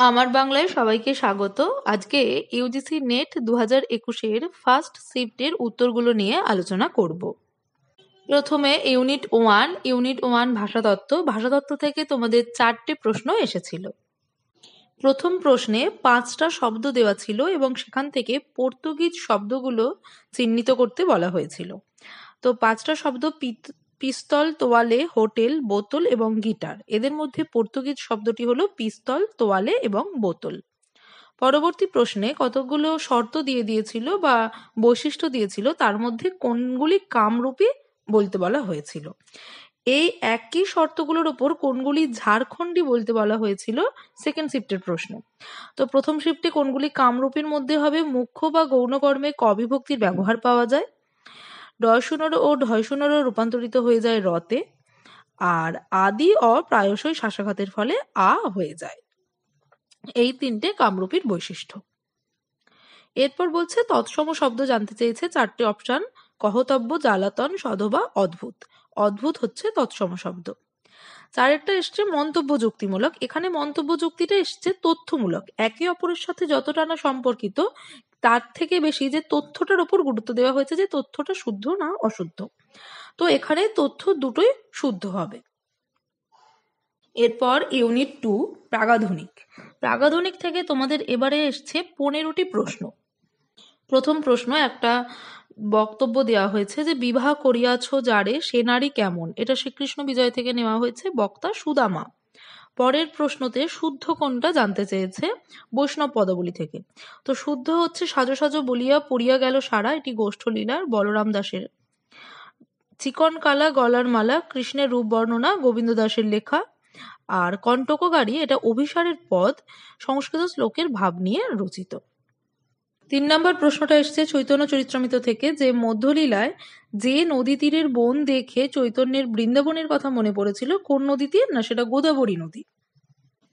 আমার বাংলায় সবাইকে স্বাগত। আজকে ইউজিসি নেট 2021-এর ফার্স্ট শিফটের উত্তরগুলো নিয়ে আলোচনা করব। প্রথমে ইউনিট ওয়ান ভাষাতত্ত্ব থেকে তোমাদের 4টে প্রশ্ন এসেছিল। প্রথম প্রশ্নে 5টা শব্দ দেওয়া ছিল এবং সেখান থেকে পর্তুগিজ শব্দগুলো চিহ্নিত করতে বলা হয়েছিল। তো 5টা শব্দ পিস্তল, তোয়ালে, হোটেল, বোতল এবং গিটার। এদের মধ্যে পর্তুগিজ শব্দটি হলো পিস্তল, তোয়ালে এবং বোতল। পরবর্তী প্রশ্নে কতগুলো শর্ত দিয়ে দিয়েছিল বা বৈশিষ্ট্য দিয়েছিল, তার মধ্যে কোনগুলি কামরূপী বলতে বলা হয়েছিল। এই একই শর্তগুলোর ওপর কোনগুলি ঝাড়খণ্ডী বলতে বলা হয়েছিল সেকেন্ড শিফটের প্রশ্নে। তো প্রথম শিফটে কোনগুলি কামরূপীর মধ্যে হবে, মুখ্য বা গৌণ কর্মে ক বিভক্তির ব্যবহার পাওয়া যায়, ডয়শূন্যর ও ঢয়শূন্যর রূপান্তরিত হয়ে যায় রতে, আর আদি অ প্রায়শই শ্বাসাঘাতের ফলে আ হয়ে যায়। এই 3টে কামরূপীর বৈশিষ্ট্য। এরপর বলছে তৎসম শব্দ জানতে চেয়েছে 4টে অপশন: কহতব্য, জ্বালাতন, সধবা, অদ্ভুত। অদ্ভুত হচ্ছে তৎসম শব্দ। 4একটা এসছে মন্তব্য যুক্তিমূলক। এখানে মন্তব্য যুক্তিটা এসছে তথ্যমূলক। একে অপরের সাথে যতটা না সম্পর্কিত, তার থেকে বেশি যে তথ্যটার উপর গুরুত্ব দেওয়া হয়েছে যে তথ্যটা শুদ্ধ না অশুদ্ধ। তো এখানে তথ্য দুটোই শুদ্ধ হবে। এরপর ইউনিট 2 প্রাগাধনিক। প্রাগাধনিক থেকে তোমাদের এবারে এসছে 15টি প্রশ্ন। প্রথম প্রশ্ন, একটা বক্তব্য দেওয়া হয়েছে যে বিবাহ করিয়াছ যারে সে নারী কেমন। এটা শ্রীকৃষ্ণ বিজয় থেকে নেওয়া হয়েছে, বক্তা সুদামা। পরের প্রশ্নতে শুদ্ধ কোনটা জানতে চেয়েছে, বৈষ্ণব পদাবলী থেকে। তো শুদ্ধ হচ্ছে সাজো সাজো বলিয়া পড়িয়া গেল সারা, এটি গোষ্ঠলীলার বলরাম দাসের। চিকন কালা গলার মালা কৃষ্ণের রূপ বর্ণনা, গোবিন্দ দাসের লেখা। আর কণ্টকগাড়ি, এটা অভিসারের পদ, সংস্কৃত শ্লোকের ভাব নিয়ে রচিত। 3 নম্বর প্রশ্নটা এসছে চৈতন্য চরিত্রামৃত থেকে, যে মধ্যলীলায় যে নদী তীরের বন দেখে চৈতন্যের বৃন্দাবনের কথা মনে পড়েছিল, কোন নদী তীর? না, সেটা গোদাবরী নদী।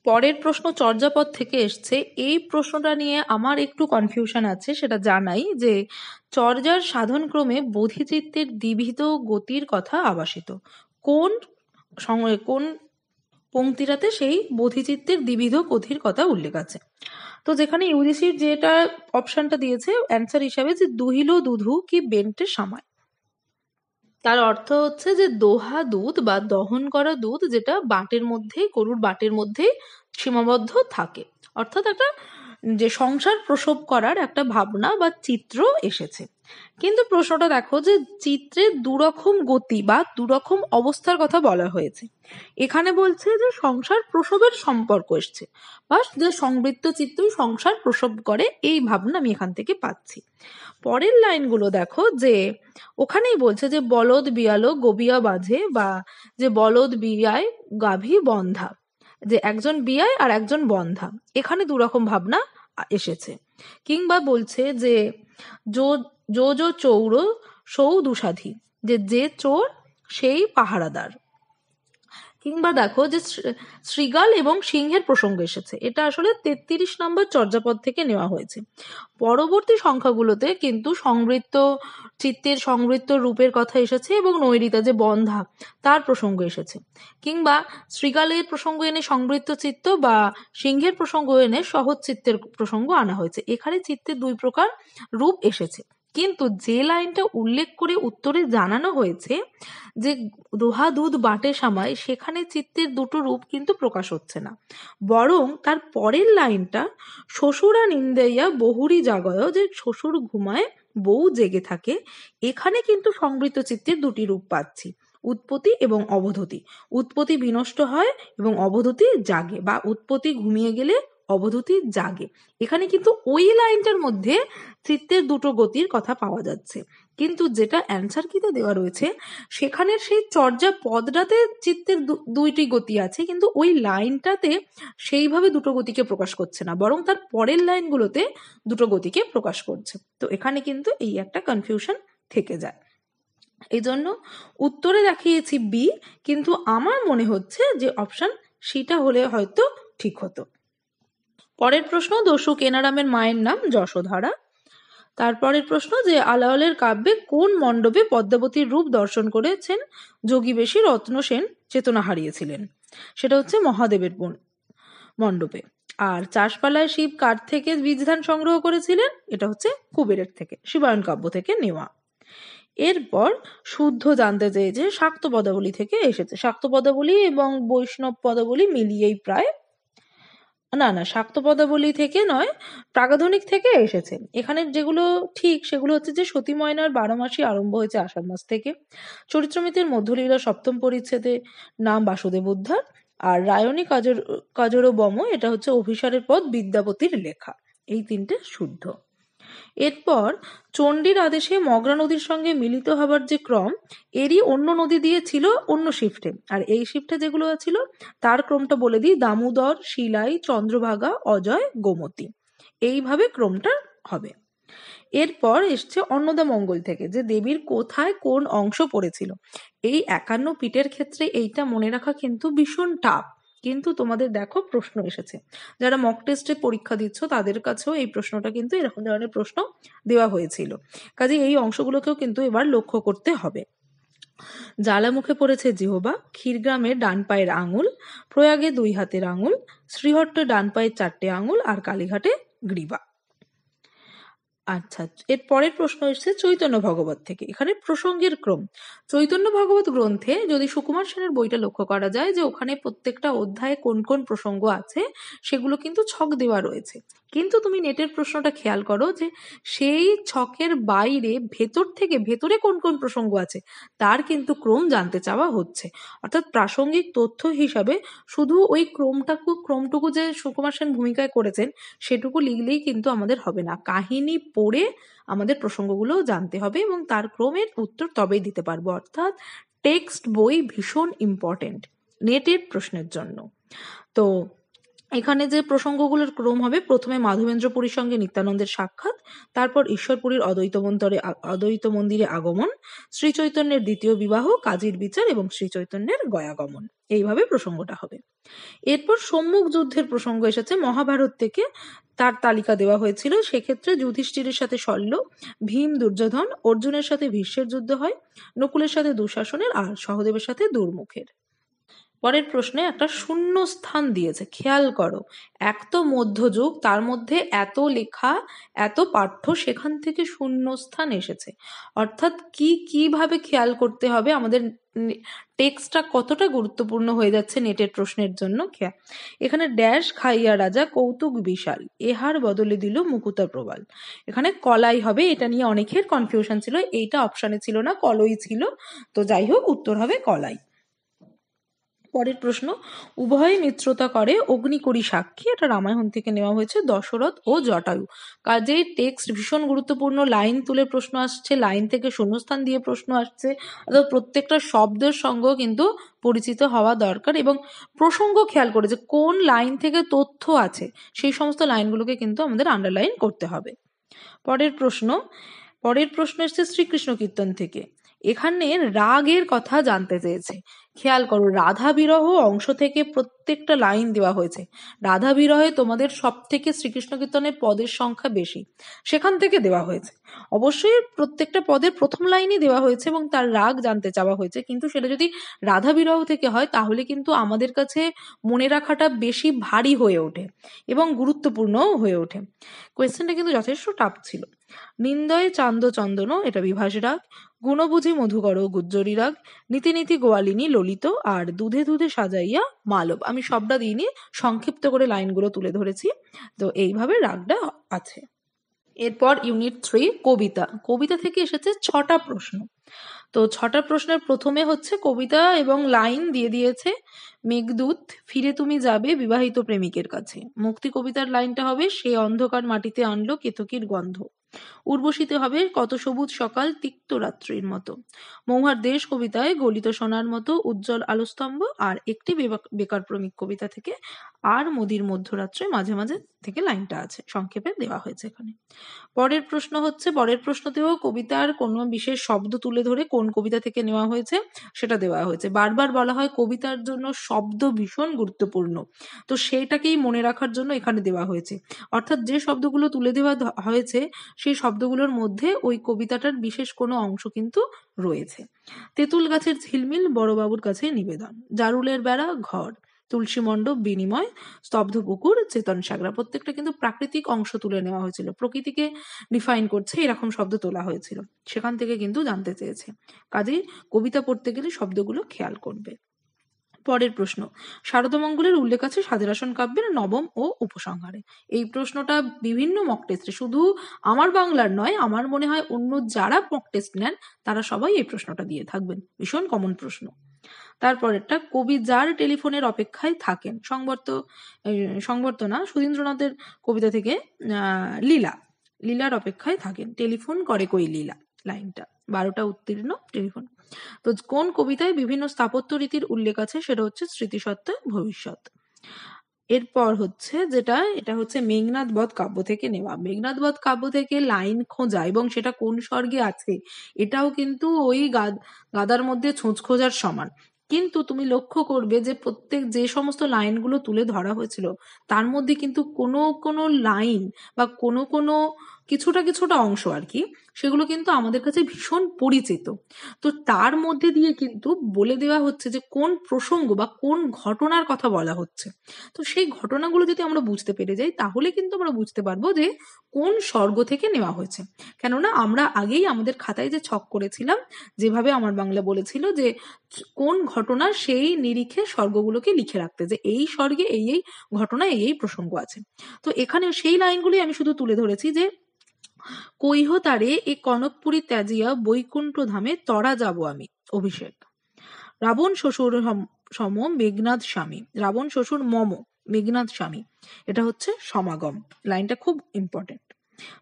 পরের প্রশ্ন চর্যাপদ থেকে এসছে। এই প্রশ্নটা নিয়ে আমার একটু কনফিউশন আছে, সেটা জানাই যে চর্যার সাধনক্রমে বোধিচিত্তের দ্বিবিধ গতির কথা আভাসিত। কোন পংক্তিটাতে সেই বোধিচিত্তের দ্বিবিধ গতির কথা উল্লেখ আছে? তো যেখানে ইউজিসির যেটা অপশনটা দিয়েছে অ্যান্সার হিসাবে, যে দুহিল দুধু কি বেন্টে সামায়। তার অর্থ হচ্ছে যে দোহা দুধ বা দহন করা দুধ যেটা বাটের মধ্যে, গরুর বাটের মধ্যে সীমাবদ্ধ থাকে। অর্থাৎ একটা যে সংসার প্রসব করার একটা ভাবনা বা চিত্র এসেছে। কিন্তু প্রশ্নটা দেখো যে চিত্রে দুরকম গতি বা দুরকম অবস্থার কথা বলা হয়েছে। এখানে বলছে যে সংসার প্রসবের সম্পর্ক এসছে, বা যে সংবৃত্ত চিত্তই সংসার প্রসব করে, এই ভাবনা আমি এখান থেকে পাচ্ছি। পরের লাইনগুলো দেখো, যে ওখানেই বলছে যে বলদ বিয়ালো গবিয়া বাঁধে, বা যে বলদ বিয়ায় গাভী বন্ধা, যে একজন বিয়ায় আর একজন বন্ধা, এখানে দুরকম ভাবনা এসেছে। কিংবা বলছে যে জো চৌর সৌ দুসাধী, যে চোর সেই পাহারাদার। কিংবা দেখো যে শৃগাল এবং সিংহের প্রসঙ্গ এসেছে। এটা আসলে 33 নম্বর চর্যাপদ থেকে নেওয়া হয়েছে। পরবর্তী সংখ্যাগুলোতে কিন্তু সংবৃত্ত চিত্তের সংবৃত্ত রূপের কথা এসেছে এবং নৈরিতা যে বন্ধা তার প্রসঙ্গ এসেছে। কিংবা শৃগালের প্রসঙ্গ এনে সংবৃত্ত চিত্ত বা সিংহের প্রসঙ্গ এনে সহজ চিত্তের প্রসঙ্গ আনা হয়েছে। এখানে চিত্তের 2 প্রকার রূপ এসেছে। কিন্তু যে লাইনটা উল্লেখ করে উত্তরে জানানো হয়েছে যে দোহা দুধ বাটে সামায়, সেখানে চিত্তের 2টো রূপ কিন্তু প্রকাশ হচ্ছে না। বরং তার পরের লাইনটা শ্বশুরা নিন্দাইয়া বহুরি জাগয়, যে শ্বশুর ঘুমায় বউ জেগে থাকে, এখানে কিন্তু সংবৃত্ত চিত্তের 2টি রূপ পাচ্ছি, উৎপত্তি এবং অবধূতি। উৎপত্তি বিনষ্ট হয় এবং অবধূতি জাগে, বা উৎপত্তি ঘুমিয়ে গেলে অবধূতি জাগে। এখানে কিন্তু ওই লাইনটার মধ্যে চিত্তের 2টো গতির কথা পাওয়া যাচ্ছে। কিন্তু যেটা অ্যান্সার কিতে দেওয়া রয়েছে সেখানের সেই চর্যা পদটাতে চিত্তের 2টি গতি আছে, কিন্তু ওই লাইনটাতে সেইভাবে 2টো গতিকে প্রকাশ করছে না, বরং তার পরের লাইনগুলোতে 2টো গতিকে প্রকাশ করছে। তো এখানে কিন্তু এই একটা কনফিউশন থেকে যায়। এই জন্য উত্তরে দেখিয়েছি বি, কিন্তু আমার মনে হচ্ছে যে অপশন সিটা হলে হয়তো ঠিক হতো। পরের প্রশ্ন, দস্যু কেনারামের মায়ের নাম যশোধরা। তারপরের প্রশ্ন, যে আলাওলের কাব্যে কোন মণ্ডপে পদ্মাবতীর রূপ দর্শন করেছেন যোগীবেশী রত্নসেন চেতনা হারিয়েছিলেন? সেটা হচ্ছে মহাদেবের মণ্ডপে। আর চাষপালায় শিব কার থেকে বীজ ধান সংগ্রহ করেছিলেন? এটা হচ্ছে কুবেরের থেকে, শিবায়ন কাব্য থেকে নেওয়া। এরপর শুদ্ধ জানতে চেয়েছে শাক্ত পদাবলী থেকে এসেছে। শাক্ত পদাবলী এবং বৈষ্ণব পদাবলী মিলিয়েই প্রায়, না শাক্ত পদাবলী থেকে নয়, প্রাগাধনিক থেকে এসেছে। এখানে যেগুলো ঠিক সেগুলো হচ্ছে যে সতী ময়নার 12 মাসই আরম্ভ হয়েছে আষাঢ় মাস থেকে, চরিত্রমিতির মধ্যলীলা 7ম পরিচ্ছেদে নাম বাসুদেব উদ্ধার, আর রায়নী কাজরো বম এটা হচ্ছে অভিসারের পদ বিদ্যাপতির লেখা। এই 3টে শুদ্ধ। এরপর চণ্ডীর আদেশে মগরা নদীর সঙ্গে মিলিত হবার যে ক্রম, এরই অন্য নদী দিয়ে ছিল অন্য শিফটে, আর এই শিফটে যেগুলো ছিল তার ক্রমটা বলে দিই: দামোদর, শিলাই, চন্দ্রভাগা, অজয়, গোমতী, এইভাবে ক্রমটা হবে। এরপর এসছে অন্নদা মঙ্গল থেকে, যে দেবীর কোথায় কোন অংশ পড়েছিল। এই 51 পীঠের ক্ষেত্রে এইটা মনে রাখা কিন্তু ভীষণ টাফ, কিন্তু তোমাদের দেখো প্রশ্ন এসেছে, যারা মক টেস্টে পরীক্ষা দিচ্ছ তাদের কাছেও এই প্রশ্নটা কিন্তু এরকম ধরনের প্রশ্ন দেওয়া হয়েছিল। কাজে এই অংশগুলোকেও কিন্তু এবার লক্ষ্য করতে হবে। জ্বালামুখে পড়েছে জিহবা, ক্ষীরগ্রামের ডান পায়ের আঙুল, প্রয়াগে 2 হাতের আঙুল, শ্রীহট্টে ডান পায়ের 4টে আঙুল, আর কালীঘাটে গ্রীবা। আচ্ছা, এর পরের প্রশ্ন এসেছে চৈতন্য ভগবত থেকে। এখানে প্রসঙ্গের ক্রম, চৈতন্য ভগবত গ্রন্থে যদি সুকুমার সেনের বইটা লক্ষ্য করা যায়, যে ওখানে প্রত্যেকটা অধ্যায়ে কোন কোন প্রসঙ্গ আছে সেগুলো কিন্তু ছক দেওয়া রয়েছে, কিন্তু তুমি নেটের প্রশ্নটা খেয়াল করো যে সেই ছকের বাইরে ভেতর থেকে ভেতরে কোন কোন প্রসঙ্গ আছে তার কিন্তু ক্রম জানতে চাওয়া হচ্ছে। অর্থাৎ প্রাসঙ্গিক তথ্য হিসাবে শুধু ওই ক্রমটুকু যে সুকুমার সেন ভূমিকায় করেছেন সেটুকু লিখলেই কিন্তু আমাদের হবে না, কাহিনী পড়ে আমাদের প্রসঙ্গগুলো জানতে হবে এবং তার ক্রমের উত্তর তবেই দিতে পারবো। অর্থাৎ টেক্সট বই ভীষণ ইম্পর্টেন্ট নেটের প্রশ্নের জন্য। তো এখানে যে প্রসঙ্গগুলোর ক্রম হবে, প্রথমে মাধবেন্দ্র পুরীর সঙ্গে নিত্যানন্দের সাক্ষাৎ, তারপর ঈশ্বরপুরীর অদ্বৈত মন্দিরে আগমন, শ্রী চৈতন্যের দ্বিতীয় বিবাহ, কাজীর বিচার এবং শ্রী চৈতন্যের গয়াগমন, এইভাবে প্রসঙ্গটা হবে। এরপর সম্মুখ যুদ্ধের প্রসঙ্গ এসেছে মহাভারত থেকে, তার তালিকা দেওয়া হয়েছিল। সেক্ষেত্রে যুধিষ্ঠিরের সাথে শল্য, ভীম দুর্যোধন, অর্জুনের সাথে ভীষ্মের যুদ্ধ হয়, নকুলের সাথে দুঃশাসনের, আর সহদেবের সাথে দুর্মুখের। পরের প্রশ্নে একটা শূন্য স্থান দিয়েছে, খেয়াল করো, এক তো মধ্যযুগ, তার মধ্যে এত লেখা এত পাঠ্য, সেখান থেকে শূন্য স্থান এসেছে। অর্থাৎ কিভাবে খেয়াল করতে হবে আমাদের টেক্সটটা কতটা গুরুত্বপূর্ণ হয়ে যাচ্ছে নেটের প্রশ্নের জন্য। এখানে ড্যাশ খাইয়া রাজা কৌতুক বিশাল, এহার বদলে দিল মুকুতা প্রবাল, এখানে কলাই হবে, এটা নিয়ে অনেকের কনফিউশন ছিল, এইটা অপশানে ছিল না, কলই ছিল, তো যাই হোক উত্তর হবে কলাই। পরের প্রশ্ন, উভয় মিত্রতা করে অগ্নিকরী সাক্ষী, এটা রামায়ণ থেকে নেওয়া হয়েছে, দশরথ ও জটায়ু। কাজেই টেক্সট ভীষণ গুরুত্বপূর্ণ, লাইন তুলে প্রশ্ন আসছে, লাইন থেকে শূন্যস্থান দিয়ে প্রশ্ন আসছে, অর্থাৎ প্রত্যেকটা শব্দের সঙ্গেও কিন্তু পরিচিত হওয়া দরকার এবং প্রসঙ্গ খেয়াল করে যে কোন লাইন থেকে তথ্য আছে সেই সমস্ত লাইনগুলোকে কিন্তু আমাদের আন্ডারলাইন করতে হবে। পরের প্রশ্ন এসছে শ্রীকৃষ্ণ কীর্তন থেকে। এখানে রাগের কথা জানতে চেয়েছে। খেয়াল করো, রাধা বিরহ অংশ থেকে প্রত্যেকটা লাইন দেওয়া হয়েছে। রাধা বিরহে তোমাদের সব থেকে শ্রীকৃষ্ণ কীর্তনের পদের সংখ্যা বেশি, সেখান থেকে দেওয়া হয়েছে। অবশ্যই প্রত্যেকটা পদের প্রথম লাইনই দেওয়া হয়েছে এবং তার রাগ জানতে চাওয়া হয়েছে, কিন্তু সেটা যদি রাধা বিরহ থেকে হয় তাহলে কিন্তু আমাদের কাছে মনে রাখাটা বেশি ভারী হয়ে ওঠে এবং গুরুত্বপূর্ণও হয়ে ওঠে। কোয়েশ্চেনটা কিন্তু যথেষ্ট টাফ ছিল। নিন্দয়ে চান্দ চন্দন, এটা বিভাস রাগ, গুণবুঝি মধুকর গুজ্জরী রাগ, নীতি নীতি গোয়ালিনী ললিত, আর দুধে দুধে সাজাইয়া মালব। আমি সবটা দিইনি, সংক্ষিপ্ত করে লাইনগুলো তুলে ধরেছি। তো এইভাবে রাগটা আছে। এরপর ইউনিট 3 কবিতা থেকে এসেছে 6টা প্রশ্ন। তো 6টা প্রশ্নের প্রথমে হচ্ছে কবিতা এবং লাইন দিয়ে দিয়েছে। মেঘদূত, ফিরে তুমি যাবে বিবাহিত প্রেমিকের কাছে। মুক্তি কবিতার লাইনটা হবে, সে অন্ধকার মাটিতে আনলো কেতকীর গন্ধ। উর্বশীতে হবে, কত সবুজ সকাল তিক্ত রাত্রির মতো। মহুয়ার দেশ কবিতায় গলিত সোনার মতো উজ্জ্বল আলোস্তম্ভ। আর একটি বেকার প্রেমিক কবিতা থেকে, আর মোদির মধ্যরাত্রে মাঝে মাঝে থেকে লাইনটা আছে, সংক্ষেপে দেওয়া হয়েছে এখানে। পরের প্রশ্নতেও কবিতার কোনো বিশেষ শব্দ তুলে ধরে কোন কবিতা থেকে নেওয়া হয়েছে সেটা দেওয়া হয়েছে। বারবার বলা হয় কবিতার জন্য শব্দ ভীষণ গুরুত্বপূর্ণ, তো সেইটাকেই মনে রাখার জন্য এখানে দেওয়া হয়েছে। অর্থাৎ যে শব্দগুলো তুলে দেওয়া হয়েছে সেই শব্দগুলোর মধ্যে ওই কবিতাটার বিশেষ কোনো অংশ কিন্তু রয়েছে। তেঁতুল গাছের ঝিলমিল, বড়বাবুর কাছে নিবেদন, জারুলের বেড়া ঘর, তুলসী মণ্ডপ, বিনিময়, স্তব্ধ পুকুর, চেতন সাগরা, প্রত্যেকটা কিন্তু প্রাকৃতিক অংশ তুলে নেওয়া হয়েছিল, প্রকৃতিকে ডিফাইন করছে এরকম শব্দ তোলা হয়েছিল, সেখান থেকে কিন্তু জানতে চেয়েছে। কাজেই কবিতা পড়তে গেলে শব্দগুলো খেয়াল করবে। পরের প্রশ্ন, শারদামঙ্গলের উল্লেখ আছে সাধের কাব্যের নবম ও উপসংহারে। এই প্রশ্নটা বিভিন্ন মক টেস্টে, শুধু আমার বাংলার নয়, আমার মনে হয় অন্য যারা মক টেস্ট নেন তারা সবাই এই প্রশ্নটা দিয়ে থাকবেন, ভীষণ কমন প্রশ্ন। তারপরেরটা, কবি যার টেলিফোনের অপেক্ষায় থাকেন, সংবর্তনা সুধীন্দ্রনাথের কবিতা থেকে লীলার অপেক্ষায় থাকেন, টেলিফোন করে কই লীলা, লাইনটা 12টা উত্তীর্ণ টেলিফোন। তো কোন কবিতায় বিভিন্ন স্থাপত্য রীতির উল্লেখ আছে, সেটা হচ্ছে স্মৃতিসত্ত্বা ভবিষ্যৎ। এরপর হচ্ছে এটা হচ্ছে মেঘনাদ বধ কাব্য থেকে নেওয়া। মেঘনাদ বধ কাব্য থেকে লাইন খোঁজা এবং সেটা কোন স্বর্গে আছে এটাও কিন্তু ওই গাদার মধ্যে ছুঁচ খোঁজার সমান। কিন্তু তুমি লক্ষ্য করবে যে যে সমস্ত লাইনগুলো তুলে ধরা হয়েছিল তার মধ্যে কিন্তু কোনো লাইন বা কোনো কিছুটা অংশ আর কি, সেগুলো কিন্তু আমাদের কাছে ভীষণ পরিচিত। তো তার মধ্যে দিয়ে কিন্তু বলে দেওয়া হচ্ছে যে কোন প্রসঙ্গ বা কোন ঘটনার কথা বলা হচ্ছে। তো সেই ঘটনাগুলো যদি আমরা বুঝতে পেরে যাই তাহলে কিন্তু আমরা বুঝতে পারবো যে কোন স্বর্গ থেকে নেওয়া হয়েছে। কেননা আমরা আগেই আমাদের খাতায় যে ছক করেছিলাম, যেভাবে আমার বাংলা বলেছিল যে কোন ঘটনা সেই নিরিখে স্বর্গগুলোকে লিখে রাখতে, যে এই স্বর্গে এই ঘটনা এই প্রসঙ্গ আছে। তো এখানে সেই লাইনগুলি আমি শুধু তুলে ধরেছি যে কৈহ তারে এ কনকপুরী ত্যাজিয়া বৈকুণ্ঠ ধামে তরা যাব আমি, অভিষেক। রাবণ শ্বশুর সম মেঘনাদ স্বামী, রাবণ শ্বশুর মম মেঘনাদ স্বামী, এটা হচ্ছে সমাগম, লাইনটা খুব ইম্পর্টেন্ট।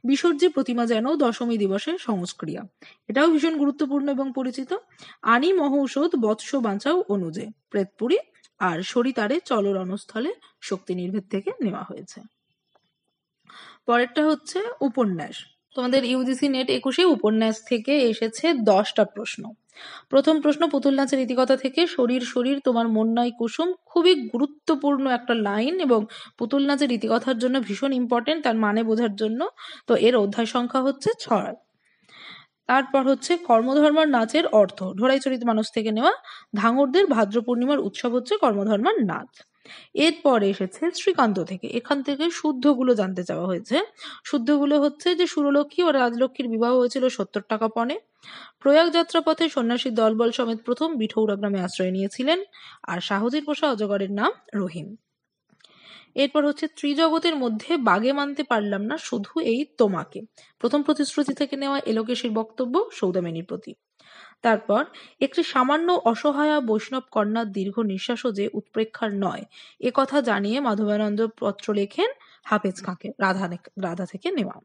বিসর্জি প্রতিমা যেন দশমী দিবসে সংস্ক্রিয়া, এটাও ভীষণ গুরুত্বপূর্ণ এবং পরিচিত। আনি মহৌষধ বৎস বাঁচাও অনুজে, প্রেতপুরী। আর সরিতারে চল রণস্থলে, শক্তি নির্ভেদ থেকে নেওয়া হয়েছে। পরেরটা হচ্ছে উপন্যাস। তোমাদের ইউজিসি নেট 21-এ উপন্যাস থেকে এসেছে 10টা প্রশ্ন। প্রথম প্রশ্ন, পুতুল নাচের ইতিকথা থেকে, শরীর শরীর তোমার মন নাই কুসুম, খুবই গুরুত্বপূর্ণ একটা লাইন এবং পুতুল নাচের ইতিকথার জন্য ভীষণ ইম্পর্টেন্ট, তার মানে বোঝার জন্য। তো এর অধ্যায় সংখ্যা হচ্ছে 6। তারপর হচ্ছে কর্মধর্মার নাচের অর্থ, ঢোড়াই চরিত মানুষ থেকে নেওয়া, ধাঙরদের ভাদ্র পূর্ণিমার উৎসব হচ্ছে কর্মধর্মার নাচ। এরপর এসেছে শ্রীকান্ত থেকে, এখান থেকে শুদ্ধগুলো জানতে চাওয়া হয়েছে। শুদ্ধগুলো হচ্ছে যে সুরলক্ষ্মী ও রাজলক্ষ্মীর বিবাহ হয়েছিল 70 টাকা পণে, প্রয়াগ যাত্রাপথে সন্ন্যাসী দলবল সমেত প্রথম বিঠৌরা গ্রামে আশ্রয় নিয়েছিলেন, আর সাহসীর পোষা অজগরের নাম রহিম। এরপর হচ্ছে ত্রিজগতের মধ্যে বাগে মানতে পারলাম না শুধু এই তোমাকে, প্রথম প্রতিশ্রুতি থেকে নেওয়া এলোকেশীর বক্তব্য সৌদামিনীর প্রতি। তারপর একটি সামান্য অসহায়া বৈষ্ণব কন্যার দীর্ঘ নিঃশ্বাসও যে উৎপ্রেক্ষার নয়, এ কথা জানিয়ে মাধবানন্দ পত্র লেখেন হাফেজ খাঁকে, রাধা থেকে নেওয়া।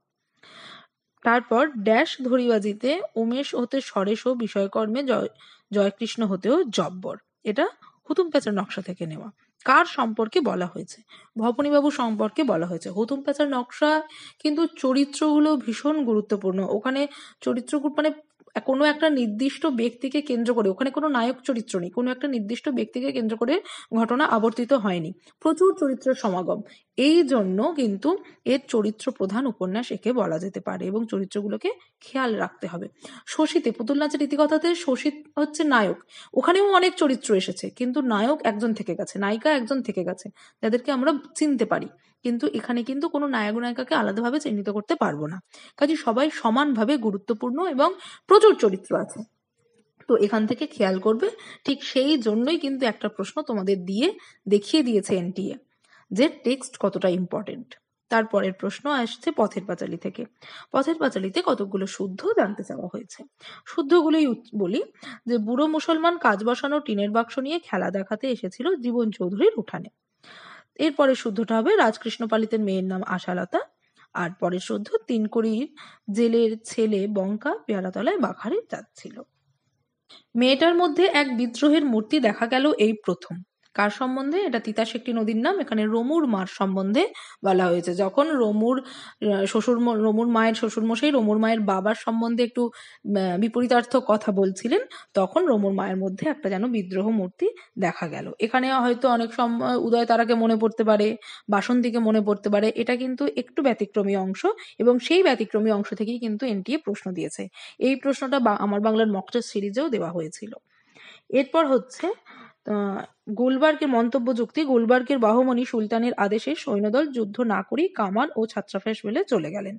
তারপর ড্যাশ ধরিবাজিতে উমেশ হতে সরেশ ও বিষয়কর্মে জয়কৃষ্ণ হতেও জব্বর, এটা হুতুম প্যাঁচার নকশা থেকে নেওয়া। কার সম্পর্কে বলা হয়েছে? ভবনীবাবু সম্পর্কে বলা হয়েছে। হুতুম প্যাঁচার নকশা কিন্তু চরিত্রগুলো ভীষণ গুরুত্বপূর্ণ, ওখানে চরিত্রগুলো মানে কোনো একটা নির্দিষ্ট ব্যক্তিকে কেন্দ্র করে, ওখানে কোনো নায়ক চরিত্র নেই, কোনো একটা নির্দিষ্ট ব্যক্তিকে কেন্দ্র করে ঘটনা আবর্তিত হয়নি, প্রচুর চরিত্রের সমাগম। এই জন্য কিন্তু এর চরিত্র প্রধান উপন্যাস একে বলা যেতে পারে এবং চরিত্রগুলোকে খেয়াল রাখতে হবে। শশীতে, পুতুল নাচের ইতিকথাতে শশী হচ্ছে নায়ক, ওখানেও অনেক চরিত্র এসেছে কিন্তু নায়ক একজন থেকে গেছে, নায়িকা একজন থেকে গেছে, যাদেরকে আমরা চিনতে পারি, কিন্তু এখানে কিন্তু কোনো নায়ক নায়িকাকে আলাদাভাবে চিহ্নিত করতে পারবো না। কাজে সবাই সমানভাবে গুরুত্বপূর্ণ এবং প্রচুর চরিত্র আছে। তো এখান থেকে খেয়াল করবে, ঠিক সেই জন্যই কিন্তু একটা প্রশ্ন তোমাদের দিয়ে দেখিয়ে দিয়েছে এনটিএ যে টেক্সট কতটা ইম্পর্টেন্ট। তারপরের প্রশ্ন আসছে পথের পাঁচালী থেকে। পথের পাঁচালীতে কতগুলো শুদ্ধ জানতে চাওয়া হয়েছে। শুদ্ধগুলোই বলি যে বুড়ো মুসলমান কাজ বসানো টিনের বাক্স নিয়ে খেলা দেখাতে এসেছিল জীবন চৌধুরীর উঠানে। এরপরে শুদ্ধটা হবে রাজকৃষ্ণ পালিতের মেয়ের নাম আশালতা। আর পরের শুদ্ধ তিনকড়ির জেলের ছেলে বঙ্কা পেয়ারাতলায় বাঘারে যাচ্ছিল। মেয়েটার মধ্যে এক বিদ্রোহের মূর্তি দেখা গেল এই প্রথম। কার সম্বন্ধে? এটা তিতাস একটি নদীর নাম। এখানে রমুর মার সম্বন্ধে বলা হয়েছে। যখন রমুর মায়ের শ্বশুরমশাই রমুর মায়ের বাবার সম্বন্ধে একটু বিপরীতার্থ কথা বলছিলেন, তখন রমুর মায়ের মধ্যে একটা যেন বিদ্রোহ মূর্তি দেখা গেল। এখানে হয়তো অনেক সময় উদয়তারাকে মনে পড়তে পারে, বাসন্তীকে মনে পড়তে পারে, এটা কিন্তু একটু ব্যতিক্রমী অংশ এবং সেই ব্যতিক্রমী অংশ থেকেই কিন্তু এনটিএ প্রশ্ন দিয়েছে। এই প্রশ্নটা আমার বাংলার মক টেস্ট সিরিজেও দেওয়া হয়েছিল। এরপর হচ্ছে গুলবার্গের মন্তব্য যুক্তি, গুলবার্গের বাহমনি সুলতানের আদেশে সৈন্যদল যুদ্ধ না করেই কামান ও ছাত্রাফাঁস ফেলে চলে গেলেন।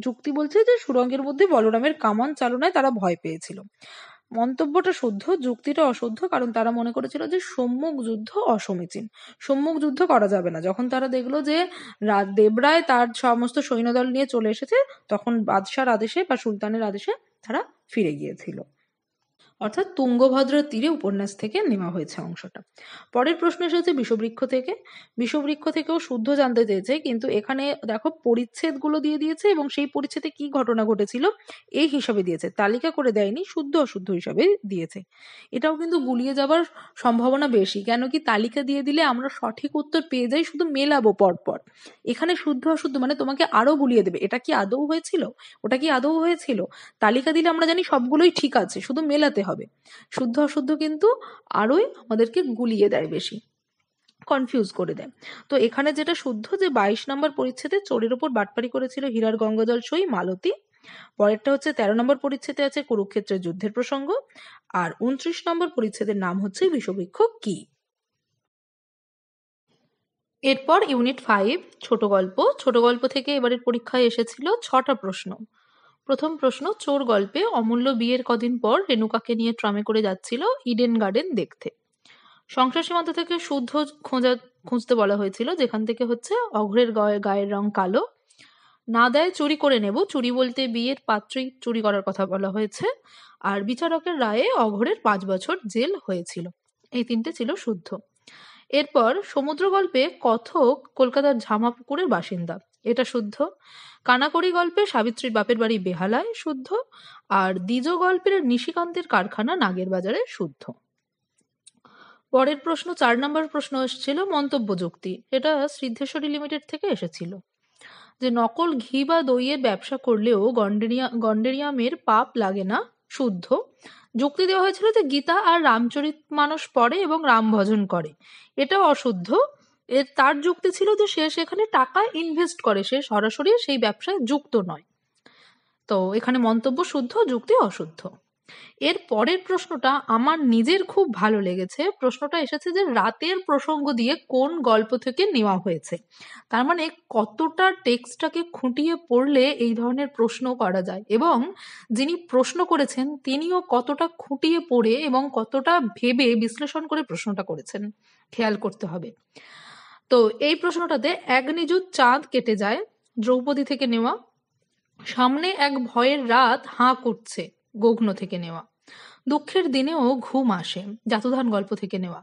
যুক্তি বলছে যে সুরঙ্গের মধ্যে বলরামের কামান চালনায় তারা ভয় পেয়েছিল। মন্তব্যটা শুদ্ধ, যুক্তিটা অশুদ্ধ, কারণ তারা মনে করেছিল যে সম্মুখ যুদ্ধ অসমীচীন, সম্মুখ যুদ্ধ করা যাবে না। যখন তারা দেখলো যে দেবরায় তার সমস্ত সৈন্যদল নিয়ে চলে এসেছে, তখন বাদশার আদেশে বা সুলতানের আদেশে তারা ফিরে গিয়েছিল। অর্থাৎ তুঙ্গভদ্রার তীরে উপন্যাস থেকে নেওয়া হয়েছে অংশটা। পরের প্রশ্ন এসেছে বিষবৃক্ষ থেকে। বিষবৃক্ষ থেকেও শুদ্ধ জানতে চেয়েছে, কিন্তু এখানে দেখো পরিচ্ছেদগুলো দিয়ে দিয়েছে এবং সেই পরিচ্ছেদে কি ঘটনা ঘটেছিল এই হিসাবে দিয়েছে, তালিকা করে দেয়নি, শুদ্ধ অশুদ্ধ হিসাবে দিয়েছে। এটাও কিন্তু গুলিয়ে যাবার সম্ভাবনা বেশি, কেন কি তালিকা দিয়ে দিলে আমরা সঠিক উত্তর পেয়ে যাই, শুধু মেলাবো পরপর। এখানে শুদ্ধ অশুদ্ধ মানে তোমাকে আরো গুলিয়ে দেবে, এটা কি আদৌ হয়েছিল, ওটা কি আদৌ হয়েছিল। তালিকা দিলে আমরা জানি সবগুলোই ঠিক আছে, শুধু মেলাতে হবে। শুদ্ধ অশুদ্ধ কিন্তু আরোই আমাদেরকে গুলিয়ে দেয়, বেশি কনফিউজ করে দেয়। তো এখানে যেটা শুদ্ধ, যে 22 নম্বর পরিচ্ছেদে চোরের উপর বাটপারি করেছিল হীরার গঙ্গাজল সই মালতী। পরেরটা হচ্ছে 13 নম্বর পরিচ্ছেদে আছে কুরুক্ষেত্রের যুদ্ধের প্রসঙ্গ। আর 29 নম্বর পরিচ্ছেদের নাম হচ্ছে বিষবৃক্ষ কি। এরপর ইউনিট 5 ছোট গল্প। ছোট গল্প থেকে এবারের পরীক্ষায় এসেছিল 6টা প্রশ্ন। প্রথম প্রশ্ন, চোর গল্পে অমূল্য বিয়ের কদিন পর রেণুকাকে নিয়ে ট্রামে করে যাচ্ছিল ইডেন গার্ডেন দেখতে। সংসার সীমান্ত থেকে শুদ্ধ খুঁজতে বলা হয়েছিল, যেখান থেকে হচ্ছে অঘ্রের গায়ের রং কালো, না দেয় চুরি করে নেব, চুরি বলতে বিয়ের পাত্রই চুরি করার কথা বলা হয়েছে, আর বিচারকের রায়ে অঘ্রের 5 বছর জেল হয়েছিল। এই তিনটে ছিল শুদ্ধ। এরপর সমুদ্র গল্পে কথক কলকাতার ঝামাপুকুরের বাসিন্দা, এটা শুদ্ধ। কানাকড়ি গল্পে সাবিত্রীর বাপের বাড়ি বেহালায়, শুদ্ধ। আর দ্বিজ গল্পের নিশিকান্তের কারখানা নাগের বাজারে, শুদ্ধ। পরের প্রশ্ন 4 নম্বর প্রশ্ন এসেছিল মন্তব্য যুক্তি। এটা সিদ্ধেশ্বরী লিমিটেড থেকে এসেছিল, যে নকল ঘি বা দইয়ের ব্যবসা করলেও গন্ডেরিয়ামের পাপ লাগে না, শুদ্ধ। যুক্তি দেওয়া হয়েছিল যে গীতা আর রামচরিত মানস পড়ে এবং রাম ভজন করে, এটা অশুদ্ধ। তার যুক্তি ছিল যে সে সেখানে টাকা ইনভেস্ট করে, সে সরাসরি সেই ব্যবসায় যুক্ত নয়। তো এখানে মন্তব্য শুদ্ধ, যুক্তি অশুদ্ধ। এর পরের প্রশ্নটা আমার নিজের খুব ভালো লেগেছে। প্রশ্নটা এসেছে যে রাতের প্রসঙ্গ দিয়ে কোন গল্প থেকে নেওয়া হয়েছে। তার মানে কতটা টেক্সটটাকে খুঁটিয়ে পড়লে এই ধরনের প্রশ্ন করা যায়, এবং যিনি প্রশ্ন করেছেন তিনিও কতটা খুঁটিয়ে পড়ে এবং কতটা ভেবে বিশ্লেষণ করে প্রশ্নটা করেছেন, খেয়াল করতে হবে। তো এই প্রশ্নটাতে এক নিযুত চাঁদ কেটে যায়, দ্রৌপদী থেকে নেওয়া। সামনে এক ভয়ের রাত হাঁ করছে, গগ্ন থেকে নেওয়া। দুঃখের দিনেও ঘুম আসে, জাতধান গল্প থেকে নেওয়া।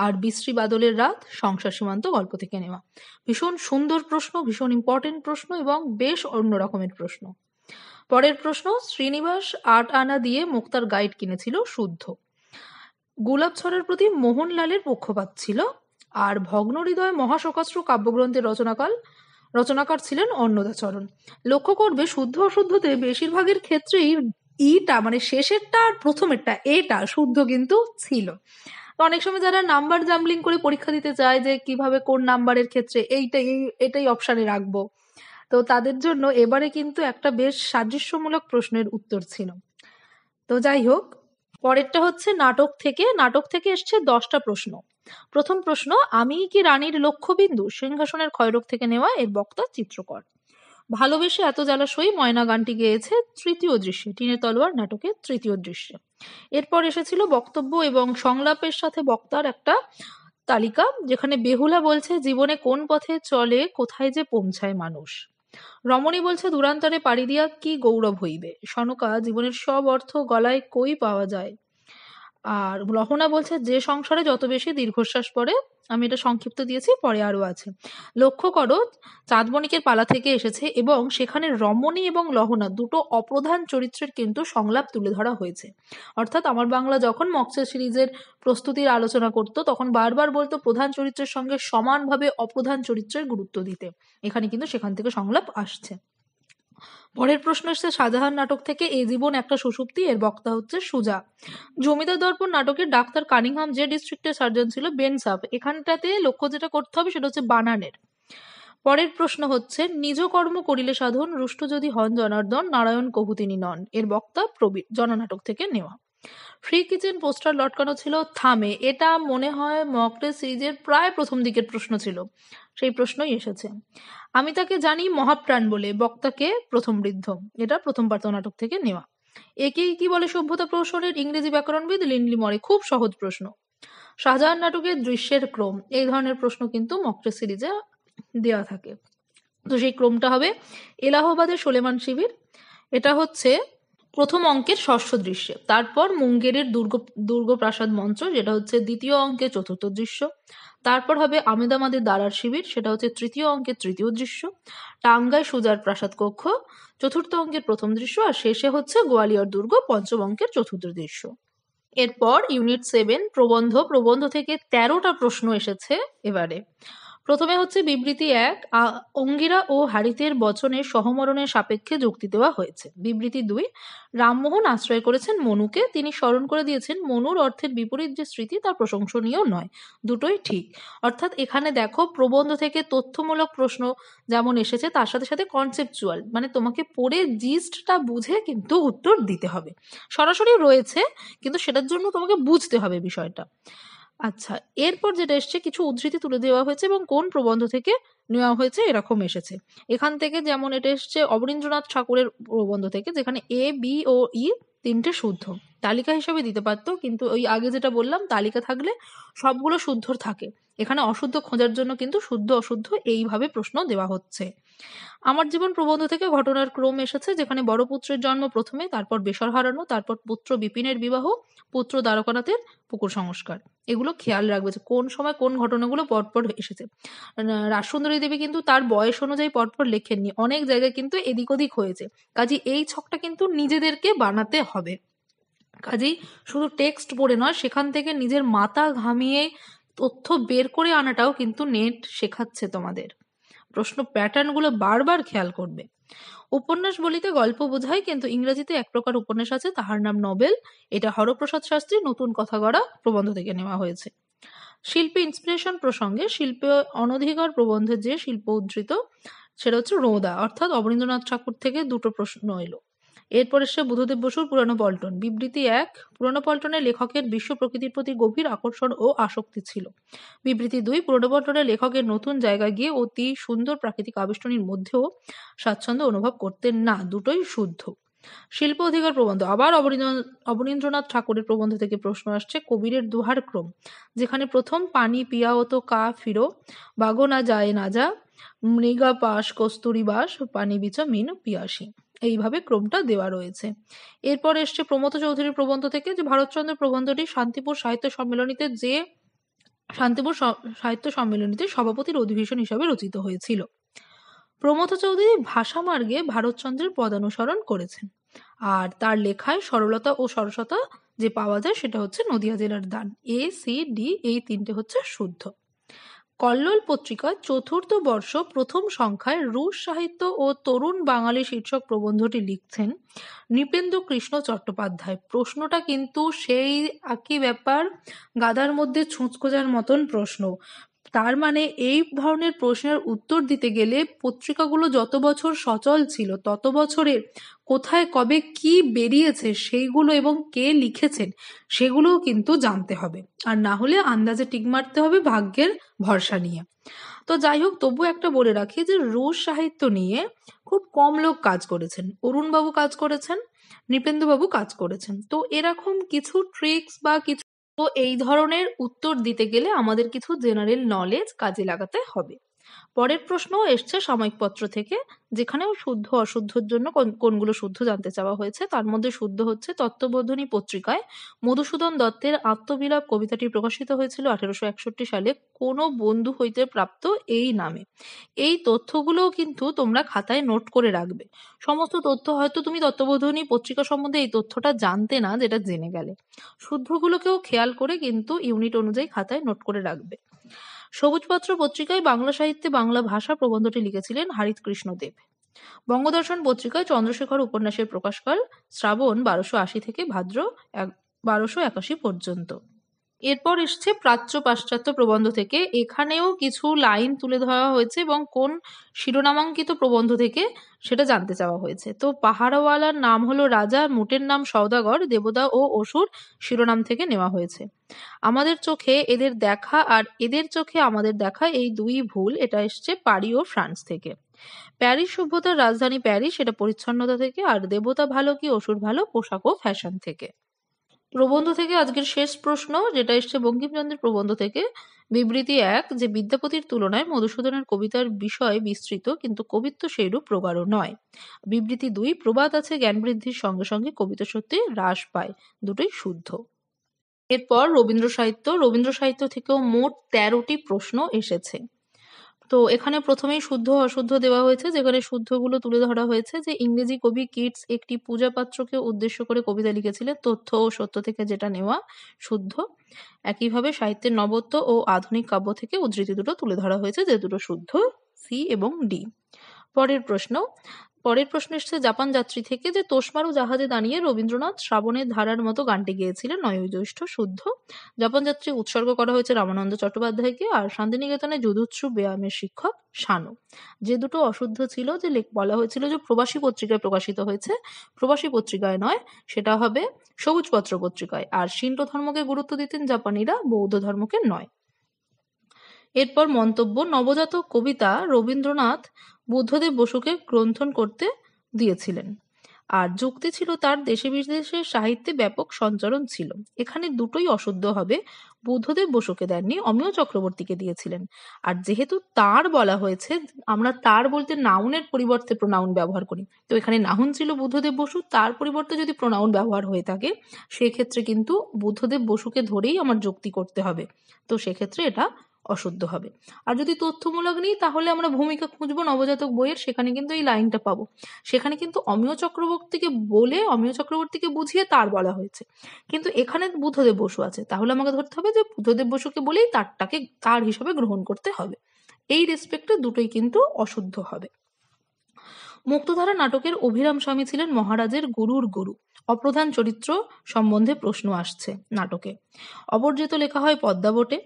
আর বিশ্রী বাদলের রাত সংসার সীমান্ত গল্প থেকে নেওয়া। ভীষণ সুন্দর প্রশ্ন, ভীষণ ইম্পর্টেন্ট প্রশ্ন এবং বেশ অন্য রকমের প্রশ্ন। পরের প্রশ্ন, শ্রীনিবাস 8 আনা দিয়ে মুক্তার গাইড কিনেছিল, শুদ্ধ। গোলাপ ছড়ার প্রতি মোহনলালের পক্ষপাত ছিল। আর ভগ্ন হৃদয় মহাশোকাশ্রু কাব্যগ্রন্থের রচনাকার ছিলেন অন্নদাচরণ। লক্ষ্য করবে শুদ্ধ অশুদ্ধতে বেশিরভাগের ক্ষেত্রেই ইটা মানে শেষেরটা আর প্রথমেরটা এটা শুদ্ধ কিন্তু ছিল। অনেক সময় যারা নাম্বার জাম্বলিং করে পরীক্ষা দিতে চায় যে কিভাবে কোন নাম্বারের ক্ষেত্রে এটাই অপশানে রাখবো, তো তাদের জন্য এবারে কিন্তু একটা বেশ সাদৃশ্যমূলক প্রশ্নের উত্তর ছিল। তো যাই হোক, পরেরটা হচ্ছে নাটক থেকে এসছে 10টা প্রশ্ন। প্রথম প্রশ্ন, আমি কি রানীর লক্ষ্যবিন্দু, সিংহাসনের ক্ষয়রোগ থেকে নেওয়া, এর বক্তা চিত্রকর। ভালোবেসে এত জ্বালাশয়ী ময়না গানটি গেয়েছে তৃতীয় দৃশ্যে, টিনের তলোয়ার নাটকের তৃতীয় দৃশ্যে। এরপর এসেছিল বক্তব্য এবং সংলাপের সাথে বক্তার একটা তালিকা, যেখানে বেহুলা বলছে জীবনে কোন পথে চলে কোথায় যে পৌঁছায় মানুষ। রমণী বলছে দূরান্তরে পাড়ি দিয়া কি গৌরব হইবে। সনকা জীবনের সব অর্থ গলায় কই পাওয়া যায়। আর লহনা বলছে যে সংসারে যত বেশি দীর্ঘশ্বাস পড়ে। আমি এটা সংক্ষিপ্ত দিয়েছি, পরে আরো আছে। লক্ষ্য করো চাঁদমণিকের পালা থেকে এসেছে এবং সেখানে রমণী এবং লহনা দুটো অপ্রধান চরিত্রের কিন্তু সংলাপ তুলে ধরা হয়েছে। অর্থাৎ আমার বাংলা যখন মকসেল সিরিজের প্রস্তুতির আলোচনা করত তখন বারবার বলতো প্রধান চরিত্রের সঙ্গে সমানভাবে অপ্রধান চরিত্রের গুরুত্ব দিতে। এখানে কিন্তু সেখান থেকে সংলাপ আসছে। পরের প্রশ্ন এসছে শাহজাহান নাটক থেকে, এ জীবন একটা সুষুপ্তি, এর বক্তা হচ্ছে সুজা। জমিদার দর্পণ নাটকের ডাক্তার কানিংহাম যে ডিস্ট্রিক্টের সার্জন ছিল বেনসাফ। এখানটাতে লক্ষ্য যেটা করতে হবে সেটা হচ্ছে বানানের। পরের প্রশ্ন হচ্ছে নিজ কর্ম করিলে সাধন, রুষ্ট যদি হন জনার্দন, নারায়ণ কহু তিনি নন, এর বক্তা প্রবীর, জননাটক থেকে নেওয়া। ফ্রি কিচেন পোস্টার লটকানো ছিল থামে, এটা মনে হয় মক টেস্ট সিরিজের প্রায় প্রথম দিকের প্রশ্ন ছিল, সেই প্রশ্নই এসেছে। আমি তাকে জানি মহাপ্রাণ বলে, বক্তাকে প্রথম বৃদ্ধ, এটা প্রথম পার্থ নাটক থেকে নেওয়া। একেই কি বলে সভ্যতা প্রহসনের ইংরেজি ব্যাকরণবিদ লিন্ডলি মরে, খুব সহজ প্রশ্ন। শাহজাহান নাটকের দৃশ্যের ক্রম, এই ধরনের প্রশ্ন কিন্তু মক টেস্ট সিরিজে দেওয়া থাকে। তো সেই ক্রমটা হবে এলাহাবাদের সোলেমান শিবির, এটা হচ্ছে প্রথম অঙ্কের ষষ্ঠ দৃশ্যে, তারপর মুঙ্গেরের দুর্গ প্রাসাদ মঞ্চ, যেটা হচ্ছে দ্বিতীয় অঙ্কের চতুর্থ দৃশ্য, তারপর হবে আমেদাবাদের দারার শিবির, সেটা হচ্ছে তৃতীয় অঙ্কের তৃতীয় দৃশ্য, টাঙ্গাই সুজার প্রাসাদ কক্ষ চতুর্থ অঙ্কের প্রথম দৃশ্য, আর শেষে হচ্ছে গোয়ালিয়র দুর্গ পঞ্চম অঙ্কের চতুর্থ দৃশ্য। এরপর ইউনিট 7 প্রবন্ধ থেকে 13টা প্রশ্ন এসেছে এবারে। প্রথমে হচ্ছে বিবৃতি 1, অঙ্গিরা ও হারিতের বচনে সহমরণের সাপেক্ষে যুক্তি দেওয়া হয়েছে। বিবৃতি 2, রামমোহন আশ্রয় করেছেন মনুকে, তিনি স্মরণ করে দিয়েছেন মনুর অর্থের বিপরীত যে স্মৃতি তা প্রশংসনীয় নয়, দুটোই ঠিক। অর্থাৎ এখানে দেখো প্রবন্ধ থেকে তথ্যমূলক প্রশ্ন যেমন এসেছে তার সাথে সাথে কনসেপচুয়াল, মানে তোমাকে পড়ে জিস্টটা বুঝে কিন্তু উত্তর দিতে হবে। সরাসরি রয়েছে কিন্তু সেটার জন্য তোমাকে বুঝতে হবে বিষয়টা। আচ্ছা, এরপর যেটা এসছে কিছু উদ্ধৃতি তুলে দেওয়া হয়েছে এবং কোন প্রবন্ধ থেকে নেওয়া হয়েছে এরকম এসেছে। এখান থেকে যেমন এটা এসছে অবনীন্দ্রনাথ ঠাকুরের প্রবন্ধ থেকে, যেখানে এ, বি ও ই তিনটে শুদ্ধ, তালিকা হিসাবে দিতে পারতো, কিন্তু ওই আগে যেটা বললাম তালিকা থাকলে সবগুলো শুদ্ধ থাকে, এখানে অশুদ্ধ খোঁজার জন্য কিন্তু শুদ্ধ অশুদ্ধ এইভাবে প্রশ্ন দেওয়া হচ্ছে। আমার জীবন প্রবন্ধ থেকে ঘটনার ক্রম এসেছে, যেখানে বড় পুত্রের জন্ম প্রথমে, তারপর বেসর হারানো, তারপর পুত্র বিপিনের বিবাহ, পুত্র দ্বারকানাথের পুকুর সংস্কার, এগুলো খেয়াল রাখবে যে কোন সময় কোন ঘটনাগুলো পরপর এসেছে। রাজসুন্দরী দেবী কিন্তু তার বয়স অনুযায়ী পরপর লেখেননি, অনেক জায়গায় কিন্তু এদিক ওদিক হয়েছে, কাজে এই ছকটা কিন্তু নিজেদেরকে বানাতে হবে। কাজেই শুধু টেক্সট পড়ে নয়, সেখান থেকে নিজের মাথা ঘামিয়ে তথ্য বের করে আনাটাও কিন্তু নেট শেখাচ্ছে তোমাদের। প্রশ্ন প্যাটার্নগুলো বারবার খেয়াল করবে। উপন্যাস বলিতে গল্প বোঝায়, কিন্তু ইংরেজিতে এক প্রকার উপন্যাস আছে, তাহার নাম নভেল, এটা হরপ্রসাদ শাস্ত্রী নতুন কথা গড়া প্রবন্ধ থেকে নেওয়া হয়েছে। শিল্পী ইন্সপিরেশন প্রসঙ্গে শিল্পে অনধিকার প্রবন্ধে যে শিল্প উদ্ধৃত সেটা হচ্ছে রোদা, অর্থাৎ অবনীন্দ্রনাথ ঠাকুর থেকে দুটো প্রশ্ন এলো। এরপর এসে বুদ্ধদেব বসুর পুরানো পল্টন। বিবৃতি 1, পুরানো পল্টনের লেখকের বিশ্ব প্রকৃতির প্রতি গভীর আকর্ষণ ও আসক্তি ছিল। বিবৃতি 2, পুরানো পল্টনের লেখকের নতুন জায়গায় গিয়ে অতি সুন্দর প্রাকৃতিক আবেষ্টনীর মধ্যেও স্বাচ্ছন্দ্য অনুভব করতেন না, দুটোই শুদ্ধ। শিল্প অধিকার প্রবন্ধ, আবার অবনীন্দ্রনাথ ঠাকুরের প্রবন্ধ থেকে প্রশ্ন আসছে কবিরের দোহার ক্রম, যেখানে প্রথম পানি পিয়া ও তো কা ফিরো, বাগো না যায় না যা, মৃগা পাশ কস্তুরী বাস, পানি বিচা মিন পিয়াসী, এইভাবে ক্রমটা দেওয়া রয়েছে। এরপর এসছে প্রমথ চৌধুরীর প্রবন্ধ থেকে, যে ভারতচন্দ্রের প্রবন্ধটি শান্তিপুর সাহিত্য সম্মেলনীতে সভাপতির অধিবেশন হিসাবে রচিত হয়েছিল। প্রমথ চৌধুরী ভাষামার্গে ভারতচন্দ্রের পদানুসরণ করেছেন, আর তার লেখায় সরলতা ও সরসতা যে পাওয়া যায় সেটা হচ্ছে নদিয়া জেলার দান। এ, সি, ডি এই তিনটে হচ্ছে শুদ্ধ। কল্লোল পত্রিকায় চতুর্থ বর্ষ প্রথম সংখ্যায় রুশ সাহিত্য ও তরুণ বাঙালি শীর্ষক প্রবন্ধটি লিখছেন নৃপেন্দ্র কৃষ্ণ চট্টোপাধ্যায়। প্রশ্নটা কিন্তু সেই একই ব্যাপার, গাদার মধ্যে ছুঁচ খোঁজার মতন প্রশ্ন। তার মানে এই ধরনের প্রশ্নের উত্তর দিতে গেলে পত্রিকাগুলো যত বছর সচল ছিল তত বছরে কোথায় কবে কি বেরিয়েছে সেইগুলো এবং কে লিখেছেন সেগুলোও কিন্তু জানতে হবে, আর না হলে আন্দাজে টিক মারতে হবে ভাগ্যের ভরসা নিয়ে। তো যাই হোক, তবু একটা বলে রাখি যে রুশ সাহিত্য নিয়ে খুব কম লোক কাজ করেছেন। অরুণবাবু কাজ করেছেন, নৃপেন্দ্রবাবু কাজ করেছেন। তো এরকম কিছু ট্রিক্স বা কিছু, তো এই ধরনের উত্তর দিতে গেলে আমাদের কিছু জেনারেল নলেজ কাজে লাগাতে হবে। পরের প্রশ্ন এসছে সাময়িক পত্র থেকে, যেখানেও শুদ্ধ অশুদ্ধর জন্য কোনগুলো শুদ্ধ জানতে চাওয়া হয়েছে। তার মধ্যে শুদ্ধ হচ্ছে তত্ত্ববোধিনী পত্রিকায় মধুসূদন দত্তের আত্মবিলাপ কবিতাটি প্রকাশিত হয়েছিল 1861 সালে কোনো বন্ধু হইতে প্রাপ্ত এই নামে। এই তথ্যগুলোও কিন্তু তোমরা খাতায় নোট করে রাখবে। সমস্ত তথ্য হয়তো তুমি তত্ত্ববোধিনী পত্রিকা সম্বন্ধে এই তথ্যটা জানতে না, যেটা জেনে গেলে। শুদ্ধগুলোকেও খেয়াল করে কিন্তু ইউনিট অনুযায়ী খাতায় নোট করে রাখবে। সবুজপত্র পত্রিকায় বাংলা সাহিত্যে বাংলা ভাষা প্রবন্ধটি লিখেছিলেন হারিত কৃষ্ণদেব। বঙ্গদর্শন পত্রিকায় চন্দ্রশেখর উপন্যাসের প্রকাশকাল শ্রাবণ 1280 থেকে ভাদ্র 1281 পর্যন্ত। এরপর এসছে প্রাচ্য পাশ্চাত্য প্রবন্ধ থেকে। এখানেও কিছু লাইন তুলে ধরা হয়েছে এবং কোন শিরোনামাঙ্কিত প্রবন্ধ থেকে সেটা জানতে চাওয়া হয়েছে। তো পাহাড়ওয়ালার নাম হলো রাজা, মোটের নাম সওদাগর, দেবতা ও অসুর শিরোনাম থেকে নেওয়া হয়েছে। আমাদের চোখে এদের দেখা আর এদের চোখে আমাদের দেখা এই দুই ভুল, এটা এসছে পারি ও ফ্রান্স থেকে। প্যারিস সভ্যতার রাজধানী প্যারিস, এটা পরিচ্ছন্নতা থেকে। আর দেবতা ভালো কি অসুর ভালো, পোশাক ও ফ্যাশন থেকে। প্রবন্ধ থেকে আজকের শেষ প্রশ্ন, যেটা এসছে বঙ্কিমচন্দ্রের প্রবন্ধ থেকে। বিবৃতি 1, যে বিদ্যাপতির তুলনায় মধুসূদনের কবিতার বিষয় বিস্তৃত কিন্তু কবিত্ব সেইরূপ প্রগাঢ় নয়। বিবৃতি 2, প্রবাদ আছে জ্ঞান বৃদ্ধির সঙ্গে সঙ্গে কবিতা সত্যি হ্রাস পায়, দুটোই শুদ্ধ। এরপর রবীন্দ্র সাহিত্য। রবীন্দ্র সাহিত্য থেকেও মোট 13টি প্রশ্ন এসেছে। তো এখানে প্রথমেই শুদ্ধ অশুদ্ধ দেওয়া হয়েছে, যেখানে শুদ্ধগুলো তুলে ধরা হয়েছে যে ইংরেজি কবি কিটস একটি পূজা পাত্রকে উদ্দেশ্য করে কবিতা লিখেছিলেন, তথ্য ও সত্য থেকে যেটা নেওয়া, শুদ্ধ। একইভাবে সাহিত্যের নবত্ব ও আধুনিক কাব্য থেকে উদ্ধৃতি দুটো তুলে ধরা হয়েছে, যে দুটো শুদ্ধ, সি এবং ডি। পরের প্রশ্ন এসছে জাপান যাত্রী থেকে, যে তোষমারু জাহাজে দাঁড়িয়ে রবীন্দ্রনাথ শ্রাবণের ধারার মতো গানটি গেয়েছিলেন, 9ই জ্যৈষ্ঠ, শুদ্ধ। জাপান যাত্রী উৎসর্গ করা হয়েছে রামানন্দ চট্টোপাধ্যায়কে। আর শান্তিনিকেতনে যুযুৎসু ব্যায়ামের শিক্ষক শানু। যে দুটো অশুদ্ধ ছিল, যে বলা হয়েছিল যে প্রবাসী পত্রিকায় প্রকাশিত হয়েছে, প্রবাসী পত্রিকায় নয়, সেটা হবে সবুজপত্র পত্রিকায়। আর শিন্টো ধর্মকে গুরুত্ব দিতেন জাপানিরা, বৌদ্ধ ধর্মকে নয়। এরপর মন্তব্য, নবজাতক কবিতা রবীন্দ্রনাথ বুদ্ধদেব বসুকে গ্রন্থন করতে দিয়েছিলেন। আর যুক্তি ছিল তার দেশে বিদেশে সাহিত্যে ব্যাপক সঞ্চরণ ছিল। এখানে দুটোই অশুদ্ধ হবে, বুদ্ধদেব বসুকে দেননি, অমিয় চক্রবর্তীকে দিয়েছিলেন। আর যেহেতু তার বলা হয়েছে, আমরা তার বলতে নাউনের পরিবর্তে প্রোনাউন ব্যবহার করি, তো এখানে নাউন ছিল বুদ্ধদেব বসু, তার পরিবর্তে যদি প্রোনাউন ব্যবহার হয়ে থাকে সেক্ষেত্রে কিন্তু বুদ্ধদেব বসুকে ধরেই আমার যুক্তি করতে হবে, তো সেক্ষেত্রে এটা অশুদ্ধ হবে। আর যদি তথ্যমূলক নিই তাহলে আমরা ভূমিকা খুঁজবো নবজাতক বইয়ের, সেখানে কিন্তু এই লাইনটা পাবো। সেখানে কিন্তু অমিয় চক্রবর্তীকে বুঝিয়ে তার বলা হয়েছে, কিন্তু এখানে বুদ্ধদেব বসু আছে, তাহলে আমাকে ধরতে হবে যে বুদ্ধদেব বসুকে বলেই তারটাকে তার হিসাবে গ্রহণ করতে হবে। এই রেসপেক্টে দুটোই কিন্তু অশুদ্ধ হবে। মুক্তধারা নাটকের অভিরাম স্বামী ছিলেন মহারাজের গুরুর গুরু। অপ্রধান চরিত্র সম্বন্ধে প্রশ্ন আসছে নাটকে। অবর্জিত লেখা হয় পদ্মাবটে।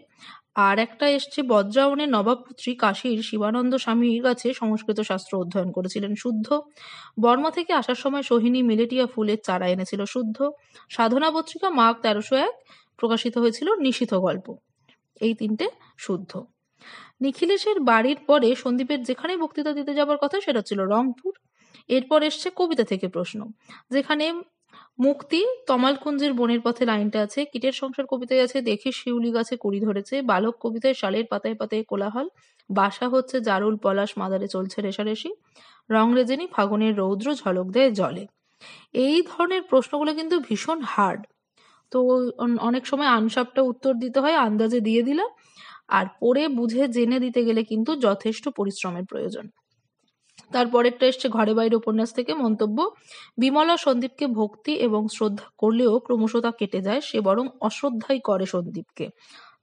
আর একটা এসছে বজ্রায়নের নবাবপুত্রী কাশীর শিবানন্দ স্বামীর কাছে সংস্কৃত শাস্ত্র অধ্যয়ন করেছিলেন, শুদ্ধ। বর্মা থেকে আসার সময় সোহিনী মিলেটিয়া ফুলের চারা এনেছিল, শুদ্ধ। সাধনা পত্রিকা মাঘ 1301 প্রকাশিত হয়েছিল, নিশীথ গল্প। এই তিনটে শুদ্ধ। নিখিলেশের বাড়ির পরে সন্দীপের যেখানে বক্তৃতা দিতে যাবার কথা সেটা ছিল রংপুর। এরপর এসছে কবিতা থেকে প্রশ্ন, যেখানে মুক্তি তমালকুঞ্জের বনের পথে লাইনটা আছে, কীটের সংসার কবিতায় আছে দেখে শিউলি গাছে কুড়ি ধরেছে, বালক কবিতায় শালের পাতায় পাতায় কোলাহল, বাসা হচ্ছে জারুল পলাশ মাদারে চলছে রেশারেশি, রং রেজেনি ফাগুনের রৌদ্র ঝলক দেয় জলে। এই ধরনের প্রশ্নগুলো কিন্তু ভীষণ হার্ড, তো অনেক সময় আনসাপটা উত্তর দিতে হয়, আন্দাজে দিয়ে দিলাম। আর পড়ে বুঝে জেনে দিতে গেলে কিন্তু যথেষ্ট পরিশ্রমের প্রয়োজন। তারপরেরটা এসছে ঘরে বাইরে উপন্যাস থেকে। মন্তব্য, বিমলা সন্দীপকে ভক্তি এবং শ্রদ্ধা করলেও ক্রমশ তা কেটে যায়, সে বরং অশ্রদ্ধাই করে সন্দীপকে।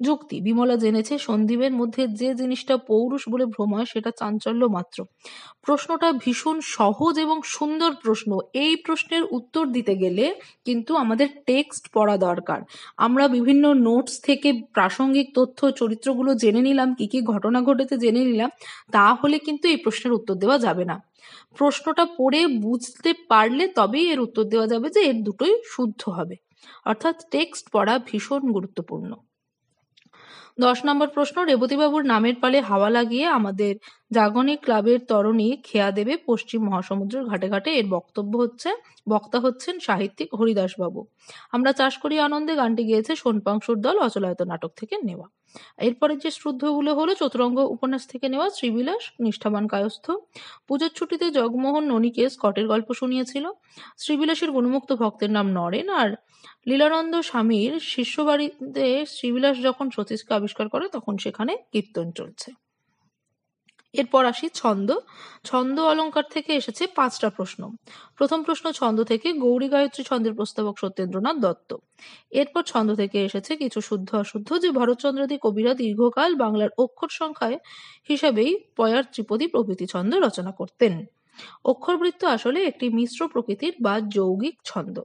যুক্তি, বিমলা জেনেছে সন্দীপের মধ্যে যে জিনিসটা পৌরুষ বলে ভ্রম হয় সেটা চাঞ্চল্য মাত্র। প্রশ্নটা ভীষণ সহজ এবং সুন্দর প্রশ্ন। এই প্রশ্নের উত্তর দিতে গেলে কিন্তু আমাদের টেক্সট পড়া দরকার। আমরা বিভিন্ন নোটস থেকে প্রাসঙ্গিক তথ্য চরিত্রগুলো জেনে নিলাম, কি কি ঘটনা ঘটেছে জেনে নিলাম, তাহলে কিন্তু এই প্রশ্নের উত্তর দেওয়া যাবে না। প্রশ্নটা পড়ে বুঝতে পারলে তবেই এর উত্তর দেওয়া যাবে, যে এর দুটোই শুদ্ধ হবে। অর্থাৎ টেক্সট পড়া ভীষণ গুরুত্বপূর্ণ। 10 নম্বর প্রশ্ন, রেবতীবাবুর নামের পালে হাওয়া লাগিয়ে আমাদের জাগনিক ক্লাবের তরণী খেয়া দেবে পশ্চিম মহাসমুদ্রের ঘাটে ঘাটে। এর বক্তা হচ্ছেন সাহিত্যিক হরিদাস বাবু। আমরা চাষ করি আনন্দে গানটি গেয়েছে সোনপাংশুর দল, অচলায়ত নাটক থেকে নেওয়া। এরপরে যে শ্রুদ্ধগুলো হলো চতুরঙ্গ উপন্যাস থেকে নেওয়া, শ্রীবিলাস, নিষ্ঠাবান কায়স্থ। পুজোর ছুটিতে জগমোহন ননীকে স্কটের গল্প শুনিয়েছিল। শ্রীবিলাসের গুণমুক্ত ভক্তের নাম নরেন। আর লীলানন্দ স্বামীর শিষ্যবাড়িতে শ্রীবিলাস যখন সতীশকে আবিষ্কার করে তখন সেখানে কীর্তন চলছে। এরপর আসি ছন্দ অলঙ্কার থেকে এসেছে 5টা প্রশ্ন। প্রথম প্রশ্ন ছন্দ থেকে, গৌরী গায়ত্রী ছন্দের প্রস্তাবক সত্যেন্দ্রনাথ দত্ত। এরপর ছন্দ থেকে এসেছে কিছু শুদ্ধ অশুদ্ধ, যে ভরতচন্দ্রাদি কবিরা দীর্ঘকাল বাংলার অক্ষর সংখ্যায় হিসাবেই পয়ার, ত্রিপদী প্রভৃতি ছন্দ রচনা করতেন। অক্ষরবৃত্ত আসলে একটি মিশ্র প্রকৃতির বা যৌগিক ছন্দ।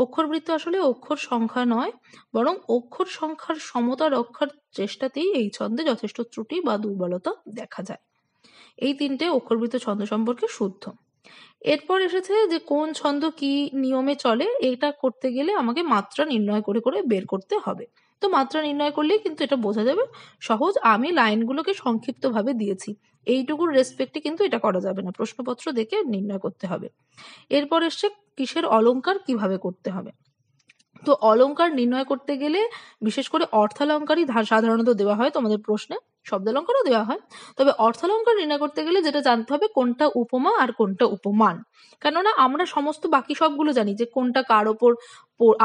অক্ষরবৃত্ত আসলে অক্ষর সংখ্যা নয়, বরং অক্ষর সংখ্যার সমতা রক্ষার চেষ্টাতেই এই ছন্দে যথেষ্ট ত্রুটি বা দুর্বলতা দেখা যায়। এই তিনটে অক্ষরবৃত্ত ছন্দ সম্পর্কে শুদ্ধ। এরপর এসেছে যে কোন ছন্দ কি নিয়মে চলে, এটা করতে গেলে আমাকে মাত্রা নির্ণয় করে করে বের করতে হবে। তো মাত্রা নির্ণয় করলেই কিন্তু এটা বোঝা যাবে। সহজ, আমি লাইনগুলোকে সংক্ষিপ্তভাবে দিয়েছি, এইটুকুর রেসপেক্টে কিন্তু এটা করা যাবে না, প্রশ্নপত্র দেখে নির্ণয় করতে হবে। এরপর এসছে কিসের অলংকার কিভাবে করতে হবে। তো অলংকার নির্ণয় করতে গেলে বিশেষ করে অর্থালঙ্কারই সাধারণত দেওয়া হয় তোমাদের প্রশ্নে, শব্দালঙ্কারও দেওয়া হয়, তবে অর্থালঙ্কার নির্ণয় করতে গেলে যেটা জানতে হবে কোনটা উপমা আর কোনটা উপমান। কেননা আমরা সমস্ত বাকি সবগুলো জানি যে কোনটা কার ওপর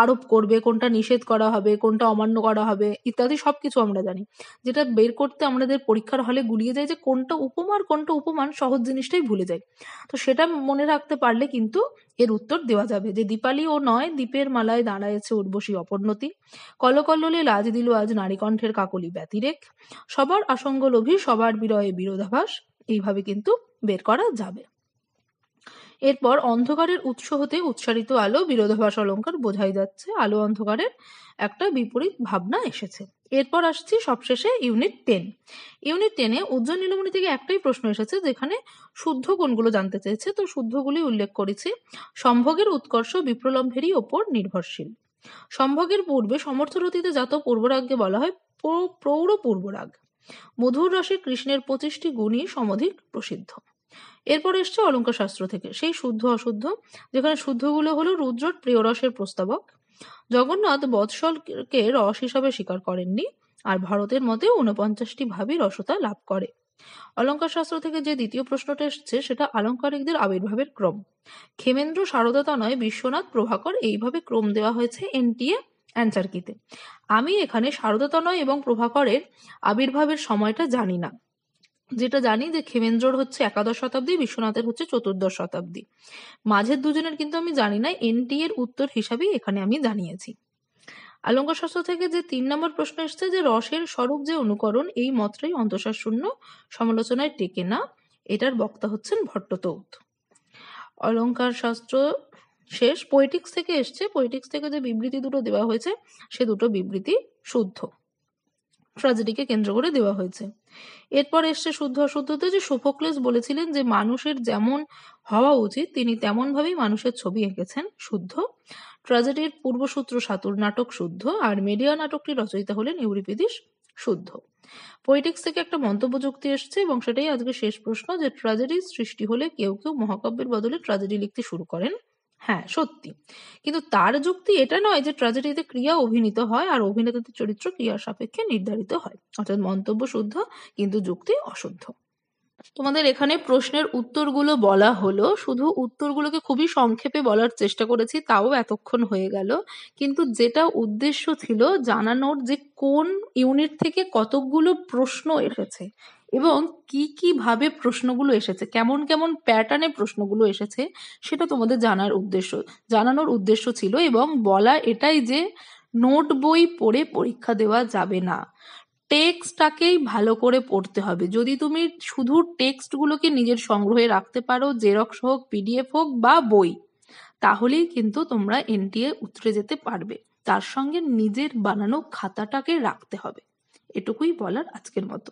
আরোপ করবে, কোনটা নিষেধ করা হবে, কোনটা অমান্য করা হবে ইত্যাদি সবকিছু আমরা জানি। যেটা বের করতে আমাদের পরীক্ষার হলে গুলিয়ে যায় যে কোনটা উপমা আর কোনটা উপমান, সহজ জিনিসটাই ভুলে যায়। তো সেটা মনে রাখতে পারলে কিন্তু এর উত্তর দেওয়া যাবে যে দীপালি ও নয় দীপের মালায় দাঁড়ায়েছে উর্বশী অপর্ণতি, কলকল্লোলে লাজ দিল আজ নারীকণ্ঠের কাকলি ব্যতিরেক, সবার আসঙ্গ লোভী সবার বিরয়ে বিরোধাভাস, এইভাবে কিন্তু বের করা যাবে। এরপর অন্ধকারের উৎস হতে উচ্চারিত আলো বিরোধাভাস অলঙ্কার, বোঝাই যাচ্ছে আলো অন্ধকারের একটা বিপরীত ভাবনা এসেছে। এরপর আসছি সবশেষে ইউনিট 10। ইউনিট 10-এ উজ্জ্বল নীলমণি থেকে একটাই প্রশ্ন এসেছে যেখানে শুদ্ধ কোনগুলো জানতে চেয়েছে। তো শুদ্ধগুলি উল্লেখ করেছি। সম্ভোগের উৎকর্ষ বিপ্রলম্ভেরই ওপর নির্ভরশীল। সম্ভোগের পূর্বে সমর্থরতিতে জাত পূর্বরাগকে বলা হয় প্রৌঢ় পূর্বরাগ। মধুর রসে কৃষ্ণের 25টি গুণই সমধিক প্রসিদ্ধ। এরপর এসছে অলঙ্কার শাস্ত্র থেকে সেই শুদ্ধ অশুদ্ধ, যেখানে শুদ্ধগুলো হলো রুদ্রর প্রিয় রসের প্রস্তাবক। জগন্নাথ বৎসলকে রস হিসাবে স্বীকার করেননি, আর ভারতের মতে 49টি ভাবই রসতা লাভ করে। অলঙ্কার শাস্ত্র থেকে যে দ্বিতীয় প্রশ্নটা এসছে সেটা আলংকারিকদের আবির্ভাবের ক্রম। ক্ষেমেন্দ্র, সারদা তনয়, বিশ্বনাথ, প্রভাকর, এইভাবে ক্রম দেওয়া হয়েছে এনটিএ অ্যান্সার কিতে। আমি এখানে সারদা তনয় এবং প্রভাকরের আবির্ভাবের সময়টা জানি না। যেটা জানি যে ক্ষেমেন্দ্রর হচ্ছে 11শ শতাব্দী, বিশ্বনাথের হচ্ছে 14শ শতাব্দী। মাঝের দুজনের কিন্তু আমি জানি না, এনটি এর উত্তর হিসাবেই এখানে আমি জানিয়েছি। অলঙ্কার শাস্ত্র থেকে যে 3 নম্বর প্রশ্ন এসছে যে রসের স্বরূপ যে অনুকরণ, এই মতটাই অন্তঃসার শূন্য, সমালোচনায় টেকে না, এটার বক্তা হচ্ছেন ভট্টতৌত। অলঙ্কার শাস্ত্র শেষ। পোয়েটিক্স থেকে এসছে, পোয়েটিক্স থেকে যে বিবৃতি দুটো দেওয়া হয়েছে সে দুটো বিবৃতি শুদ্ধ, ট্র্যাজেডিকে কেন্দ্র করে দেওয়া হয়েছে। এরপর এসছে শুদ্ধ অশুদ্ধতে যে সোফোক্লেস বলেছিলেন যে মানুষের যেমন হওয়া উচিত তিনি তেমন ভাবেই মানুষের ছবি এঁকেছেন, শুদ্ধ। ট্র্যাজেডির পূর্বসূত্র সাতুর নাটক, শুদ্ধ। আর মেডিয়া নাটকটির রচয়িতা হলেন ইউরিপিদিস, শুদ্ধ। পোয়েটিক্স থেকে একটা মন্তব্য যুক্তি এসছে এবং সেটাই আজকে শেষ প্রশ্ন, যে ট্র্যাজেডির সৃষ্টি হলে কেউ কেউ মহাকাব্যের বদলে ট্র্যাজেডি লিখতে শুরু করেন। হ্যাঁ, সত্যি, কিন্তু তার যুক্তি এটা নয় যে ট্র্যাজেডিতে ক্রিয়া অভিনীত হয় আর অভিনেতাদের চরিত্র ক্রিয়ার সাপেক্ষে নির্ধারিত হয়। অর্থাৎ মন্তব্য শুদ্ধ কিন্তু যুক্তি অশুদ্ধ। তোমাদের এখানে প্রশ্নের উত্তরগুলো বলা হলো, শুধু উত্তরগুলোকে খুবই সংক্ষেপে বলার চেষ্টা করেছি, তাও এতক্ষণ হয়ে গেল। কিন্তু যেটা উদ্দেশ্য ছিল জানানোর যে কোন ইউনিট থেকে কতগুলো প্রশ্ন এসেছে এবং কি কি ভাবে প্রশ্নগুলো এসেছে, কেমন কেমন প্যাটার্নে প্রশ্নগুলো এসেছে, সেটা তোমাদের জানানোর উদ্দেশ্য ছিল। এবং বলা এটাই যে নোট বই পড়ে পরীক্ষা দেওয়া যাবে না, টেক্সটটাকেই ভালো করে পড়তে হবে। যদি তুমি শুধু টেক্সটগুলোকে নিজের সংগ্রহে রাখতে পারো, জেরক্স হোক, পিডিএফ হোক বা বই, তাহলেই কিন্তু তোমরা এনটিএ উতরে যেতে পারবে। তার সঙ্গে নিজের বানানো খাতাটাকে রাখতে হবে। এটুকুই বলার আজকের মতো।